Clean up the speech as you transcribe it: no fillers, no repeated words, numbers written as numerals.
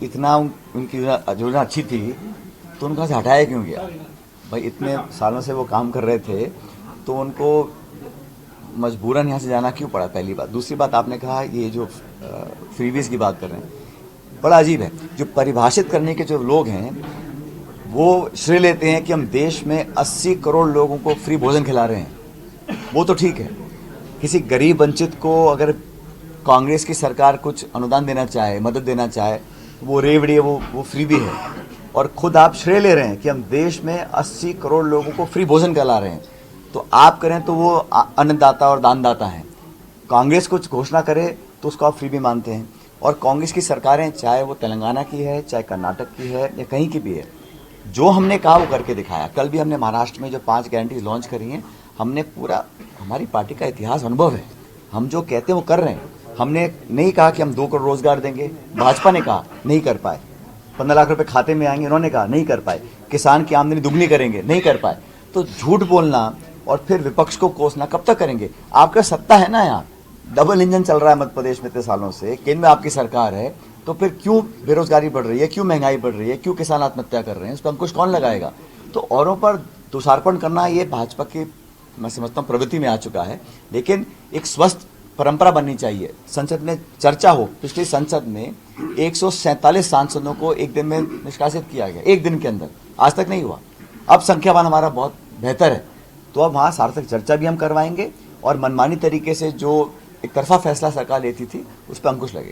इतना उनकी योजना अच्छी थी तो उनका से हटाया क्यों गया? भाई इतने सालों से वो काम कर रहे थे तो उनको मजबूरन यहाँ से जाना क्यों पड़ा? पहली बात। दूसरी बात, आपने कहा ये जो फ्रीबीज की बात कर रहे हैं, बड़ा अजीब है। जो परिभाषित करने के जो लोग हैं वो श्रेय लेते हैं कि हम देश में 80 करोड़ लोगों को फ्री भोजन खिला रहे हैं। वो तो ठीक है, किसी गरीब वंचित को अगर कांग्रेस की सरकार कुछ अनुदान देना चाहे, मदद देना चाहे, वो रेवड़ी है, वो फ्री भी है। और खुद आप श्रेय ले रहे हैं कि हम देश में 80 करोड़ लोगों को फ्री भोजन खिला रहे हैं। तो आप करें तो वो अन्नदाता और दानदाता हैं। कांग्रेस कुछ घोषणा करे तो उसको आप फ्री भी मानते हैं। और कांग्रेस की सरकारें, चाहे वो तेलंगाना की है, चाहे कर्नाटक की है, या कहीं की भी है, जो हमने कहा वो करके दिखाया। कल भी हमने महाराष्ट्र में जो 5 गारंटीज लॉन्च करी हैं, हमने पूरा, हमारी पार्टी का इतिहास अनुभव है, हम जो कहते हैं वो कर रहे हैं। हमने नहीं कहा कि हम 2 करोड़ रोजगार देंगे, भाजपा ने कहा नहीं कर पाए। 15 लाख रुपए खाते में आएंगे, उन्होंने कहा नहीं कर पाए। किसान की आमदनी दुगनी करेंगे, नहीं कर पाए। तो झूठ बोलना और फिर विपक्ष को कोसना कब तक करेंगे? आपका सत्ता है ना, यहाँ डबल इंजन चल रहा है मध्य प्रदेश में इतने सालों से, केंद्र में आपकी सरकार है, तो फिर क्यों बेरोजगारी बढ़ रही है, क्यों महंगाई बढ़ रही है, क्यों किसान आत्महत्या कर रहे हैं? उस पर अंकुश कौन लगाएगा? तो औरों पर दोषारोपण करना ये भाजपा की, मैं समझता हूँ, प्रवृत्ति में आ चुका है। लेकिन एक स्वस्थ परंपरा बननी चाहिए, संसद में चर्चा हो। पिछली संसद में 147 सांसदों को एक दिन में निष्कासित किया गया, एक दिन के अंदर, आज तक नहीं हुआ। अब संख्यावान हमारा बहुत बेहतर है, तो अब वहाँ सार्थक चर्चा भी हम करवाएंगे और मनमानी तरीके से जो एक तरफा फैसला सरकार लेती थी उस पर अंकुश लगेगा।